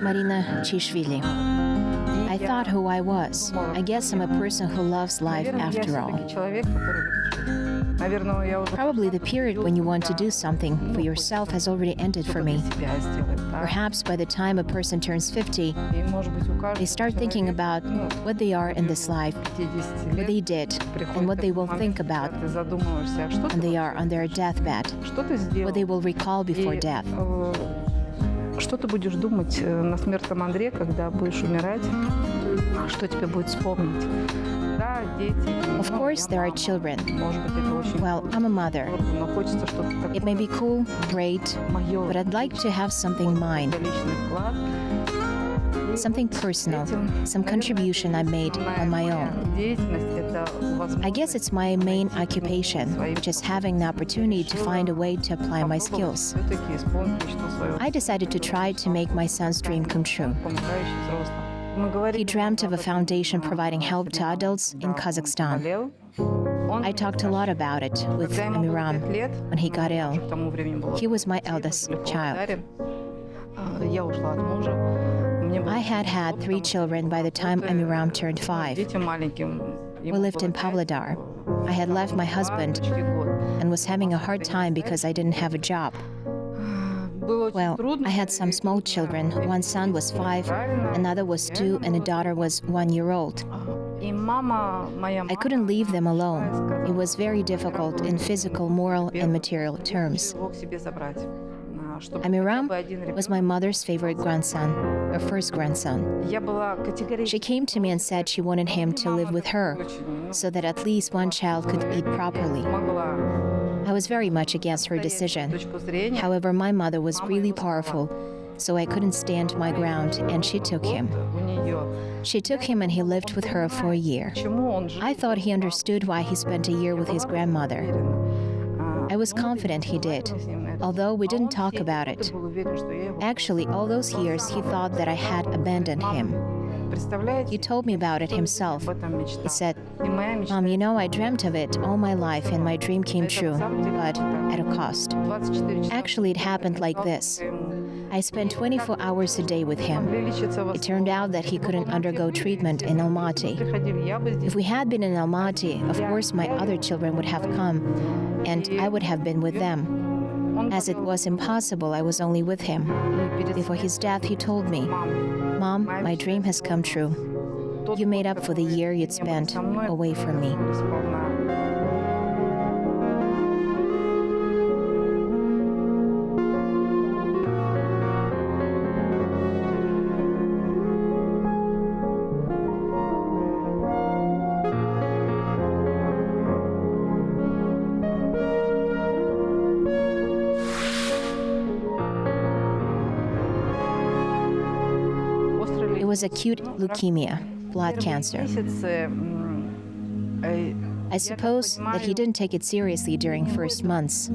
was Marina Cheishvili. I thought who I was. I guess I'm a person who loves life after all. Probably the period when you want to do something for yourself has already ended for me. Perhaps by the time a person turns 50, they start thinking about what they are in this life, what they did, and what they will think about when they are on their deathbed, what they will recall before death. Что ты будешь думать на смертном одре, когда будешь умирать? Что тебе будет вспомнить? Да, дети. Of course, there are children. Well, I'm a mother. It may be cool, great, but I'd like to have something mine. Something personal, some contribution I made on my own. I guess it's my main occupation, which is having the opportunity to find a way to apply my skills. I decided to try to make my son's dream come true. He dreamt of a foundation providing help to adults in Kazakhstan. I talked a lot about it with Amiram when he got ill. He was my eldest child. I had 3 children by the time Amiram turned 5. We lived in Pavlodar. I had left my husband and was having a hard time because I didn't have a job. Well, I had some small children. One son was 5, another was 2, and a daughter was 1 year old. I couldn't leave them alone. It was very difficult in physical, moral, and material terms. Amiram was my mother's favorite grandson, her first grandson. She came to me and said she wanted him to live with her, so that at least one child could eat properly. I was very much against her decision. However, my mother was really powerful, so I couldn't stand my ground, and she took him. She took him and he lived with her for a year. I thought he understood why he spent a year with his grandmother. I was confident he did, although we didn't talk about it. Actually, all those years he thought that I had abandoned him. He told me about it himself. He said, "Mom, you know, I dreamt of it all my life and my dream came true, but at a cost." Actually, it happened like this. I spent 24 hours a day with him. It turned out that he couldn't undergo treatment in Almaty. If we had been in Almaty, of course my other children would have come, and I would have been with them. As it was impossible, I was only with him. Before his death, he told me, "Mom, my dream has come true. You made up for the year you'd spent away from me." It was acute leukemia, blood cancer. I suppose that he didn't take it seriously during first months.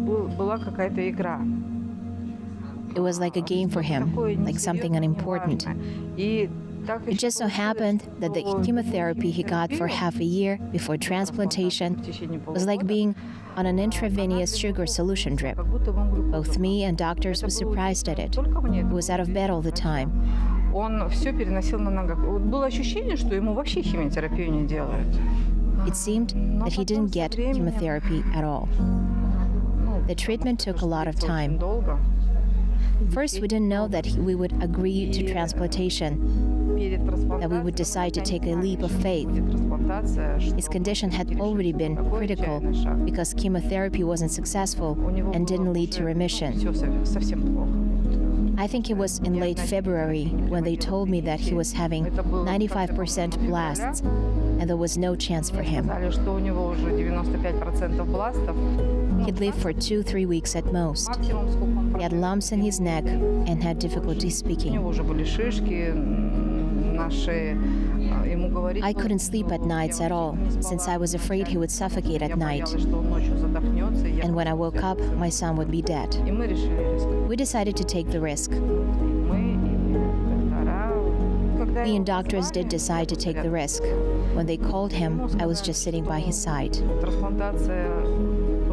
It was like a game for him, like something unimportant. It just so happened that the chemotherapy he got for half a year before transplantation was like being on an intravenous sugar solution drip. Both me and doctors were surprised at it. He was out of bed all the time. Он все переносил на ногах. Было ощущение, что ему вообще химиотерапию не делают. It seemed that he didn't get chemotherapy at all. The treatment took a lot of time. First, we didn't know that we would agree to transplantation, that we would decide to take a leap of faith. His condition had already been critical because chemotherapy wasn't successful and didn't lead to remission. I think it was in late February when they told me that he was having 95% blasts and there was no chance for him. He'd live for 2-3 weeks at most. He had lumps in his neck and had difficulty speaking. I couldn't sleep at nights at all, since I was afraid he would suffocate at night. And when I woke up, my son would be dead. We decided to take the risk. We and doctors did decide to take the risk. When they called him, I was just sitting by his side.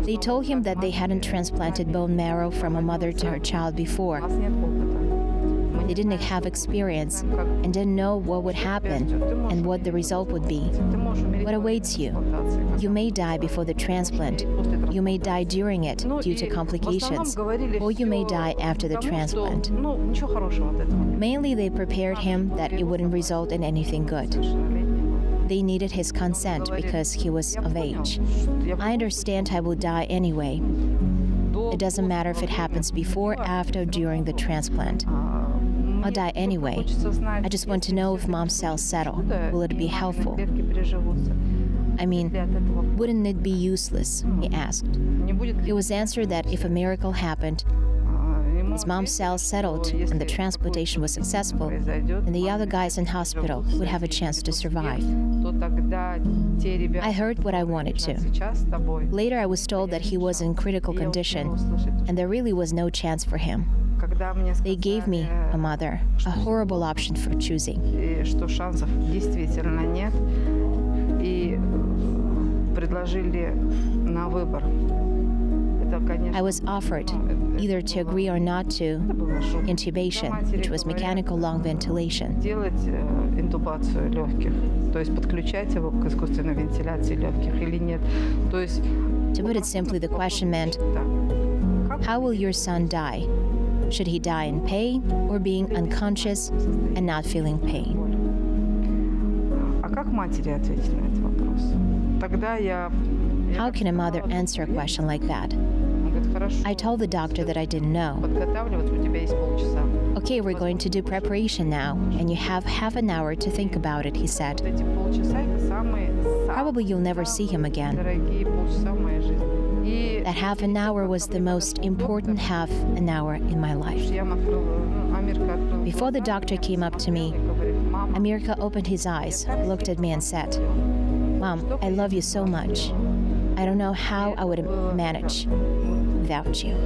They told him that they hadn't transplanted bone marrow from a mother to her child before. They didn't have experience and didn't know what would happen and what the result would be. What awaits you? You may die before the transplant. You may die during it due to complications, or you may die after the transplant. Mainly, they prepared him that it wouldn't result in anything good. They needed his consent because he was of age. I understand I will die anyway. It doesn't matter if it happens before, after, or during the transplant. I'll die anyway. I just want to know if mom's cells settle. Will it be helpful? I mean, wouldn't it be useless? He asked. It was answered that if a miracle happened, his mom's cells settled and the transplantation was successful, and the other guys in hospital would have a chance to survive. I heard what I wanted to. Later, I was told that he was in critical condition, and there really was no chance for him. They gave me, a mother, a horrible option for choosing. I was offered either to agree or not to intubation, which was mechanical lung ventilation. To put it simply, the question meant, how will your son die? Should he die in pain or being unconscious and not feeling pain? How can a mother answer a question like that? I told the doctor that I didn't know. Okay, we're going to do preparation now, and you have half an hour to think about it, he said. Probably you'll never see him again. That half an hour was the most important half an hour in my life. Before the doctor came up to me, Amirka opened his eyes, looked at me and said, "Mom, I love you so much. I don't know how I would manage without you."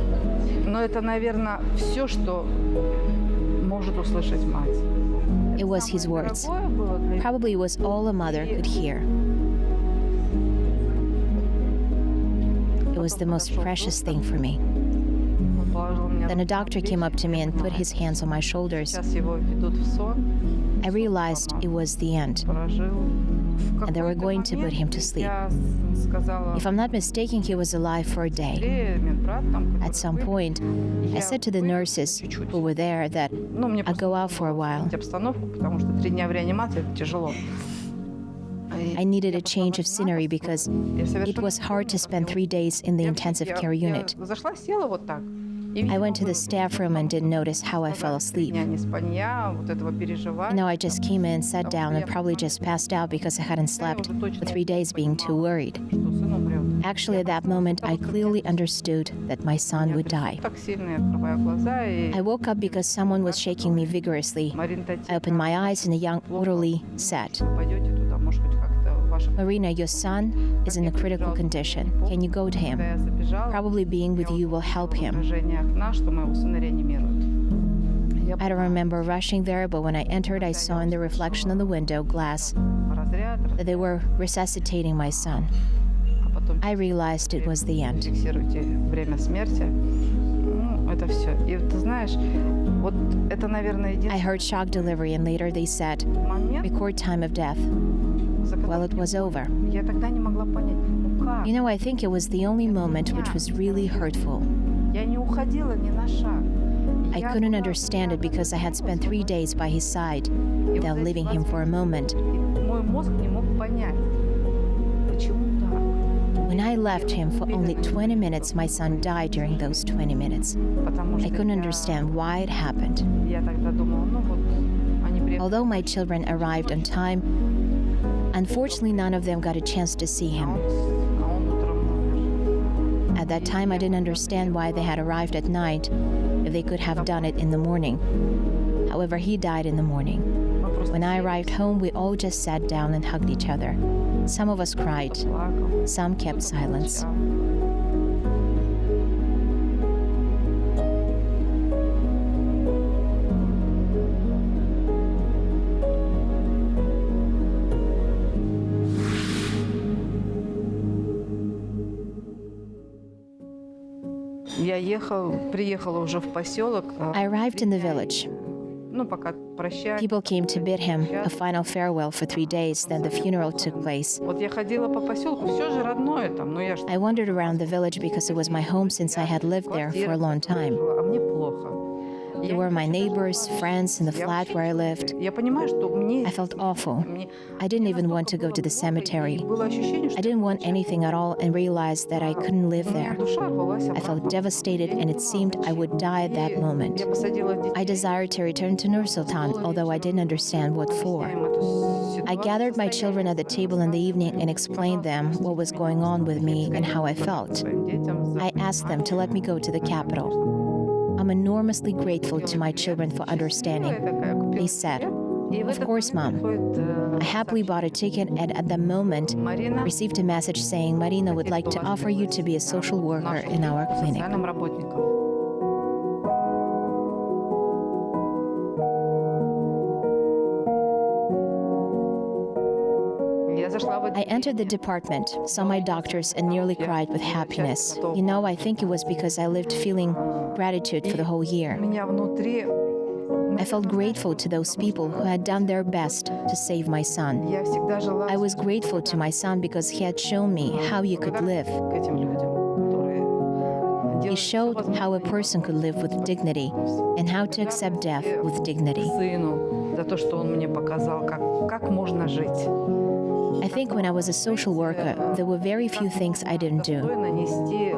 It was his words. Probably it was all a mother could hear. It was the most precious thing for me. Then a doctor came up to me and put his hands on my shoulders. I realized it was the end, and they were going to put him to sleep. If I'm not mistaken, he was alive for a day. At some point, I said to the nurses who were there that I'll go out for a while. I needed a change of scenery because it was hard to spend 3 days in the intensive care unit. I went to the staff room and didn't notice how I fell asleep. I just came in, sat down, and probably just passed out because I hadn't slept for 3 days being too worried. Actually, at that moment, I clearly understood that my son would die. I woke up because someone was shaking me vigorously. I opened my eyes and a young orderly said, "Marina, your son is in a critical condition. Can you go to him? Probably being with you will help him." I don't remember rushing there, but when I entered, I saw in the reflection of the window glass that they were resuscitating my son. I realized it was the end. I heard shock delivery, and later they said, record time of death. Well, it was over. I think it was the only moment which was really hurtful. I couldn't understand it because I had spent 3 days by his side without leaving him for a moment. When I left him for only 20 minutes, my son died during those 20 minutes. I couldn't understand why it happened. Although my children arrived on time, unfortunately, none of them got a chance to see him. At that time, I didn't understand why they had arrived at night if they could have done it in the morning. However, he died in the morning. When I arrived home, we all just sat down and hugged each other. Some of us cried. Some kept silence. I arrived in the village. пока прощание. People came to bid him a final farewell for 3 days, then the funeral took place. Вот я ходила по поселку, все же родное там, но я ж I wandered around the village because it was my home since I had lived there for a long time. а мне плохо. They were my neighbors, friends in the flat where I lived. Я понимаю, что мне I felt awful. I didn't even want to go to the cemetery. было ощущение, I didn't want anything at all and realized that I couldn't live there. душа рвалась I felt devastated and it seemed I would die at that moment. Я посадила детей. I desired to return to Nur Sultan, although I didn't understand what for. I gathered my children at the table in the evening and explained them what was going on with me and how I felt. I asked them to let me go to the capital. I'm enormously grateful to my children for understanding. They said, "Of course, Mom." I happily bought a ticket and at the moment received a message saying Marina would like to offer you to be a social worker in our clinic. I entered the department, saw my doctors, and nearly cried with happiness. You know, I think it was because I lived feeling gratitude for the whole year. I felt grateful to those people who had done their best to save my son. I was grateful to my son because he had shown me how you could live. He showed how a person could live with dignity and how to accept death with dignity. За то, что он мне показал, как можно жить. I think when I was a social worker, there were very few things I didn't do. Достойно нести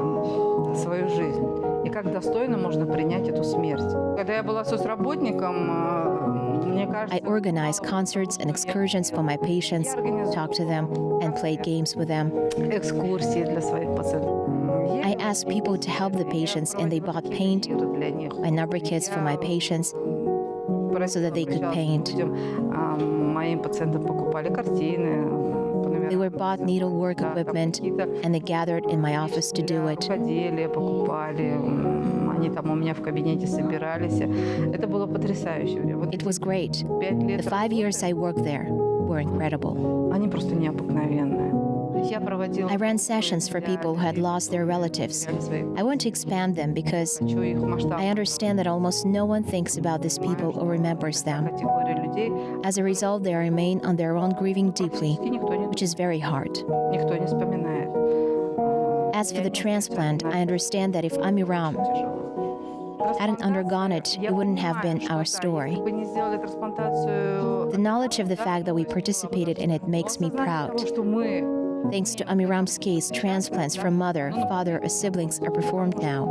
свою жизнь и как достойно можно принять эту смерть. Когда я была соцработником, мне кажется, I organized concerts and excursions for my patients, talked to them, and played games with them. экскурсии для своих пациентов. I asked people to help the patients, and they bought paint Для них. and number kits for my patients so that they could paint. Моим пациентам покупали картины. They were bought needlework equipment, and they gathered in my office to do it. Ходили, покупали. Они там у меня в кабинете собирались. Это было потрясающе. Вот It was great. 5 лет The 5 years I worked there were incredible. они просто необыкновенные. Я проводила I ran sessions for people who had lost their relatives. I want to expand them because их масштаб I understand that almost no one thinks about these people or remembers them. категорию людей. As a result, they remain on their own grieving deeply, И which is very hard. никто не вспоминает. As for the transplant, I understand that if Amiram hadn't undergone it, it wouldn't have been our story. Если бы не сделали трансплантацию, The knowledge of the fact that we participated in it makes me proud. что мы Thanks to Amiram's case, transplants from mother, father, or siblings are performed now.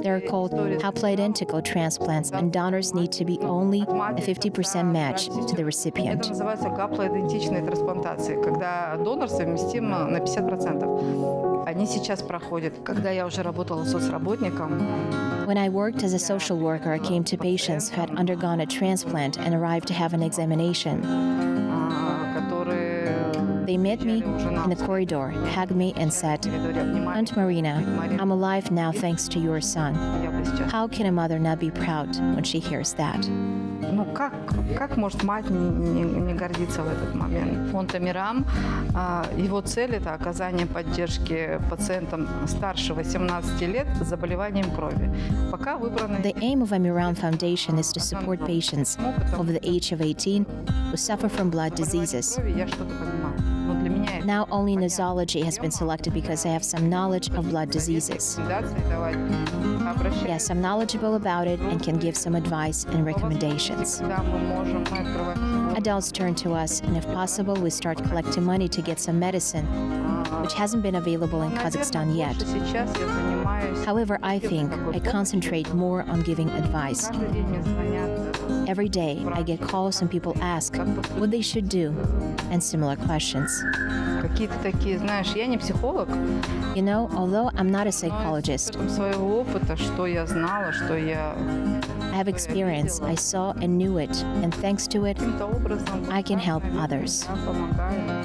They're called haploidentical transplants, and donors need to be only a 50% match to the Это recipient. называется гаплоидентичные трансплантации, когда донор совместим на 50%. Они сейчас проходят. Когда я уже работала соцработником, When I worked as a social worker, I came to patients who had undergone a transplant and arrived to have an examination. которые They met me in the corridor, hugged me, and said, "Aunt Marina, I'm alive now thanks to your son." я бы сейчас. How can a mother not be proud when she hears that? Ну как может мать не гордиться в этот момент? Фонд Amiram, его цель – это оказание поддержки пациентам старше 18 лет с заболеванием крови. Пока выбраны The aim of Amiram Foundation is to support patients over the age of 18 who suffer from blood diseases. крови, я что-то понимаю. Но для меня это Now only nosology has been selected because I have some knowledge of blood diseases. рекомендации давать. Обращайтесь, Yes, I'm knowledgeable about it and can give some advice and recommendations. когда мы можем открывать. Adults turn to us, and if possible, we start collecting money to get some medicine, which hasn't been available in Kazakhstan yet. Сейчас я занимаюсь. However, I think I concentrate more on giving advice. Каждый день мне звонят. Every day, I get calls and people ask what they should do and similar questions. Какие-то такие, знаешь, я не психолог. You know, although I'm not a psychologist, Своего опыта, что я знала, что я I have experience, I saw and knew it, and thanks to it, каким-то образом I can help others. помогаю.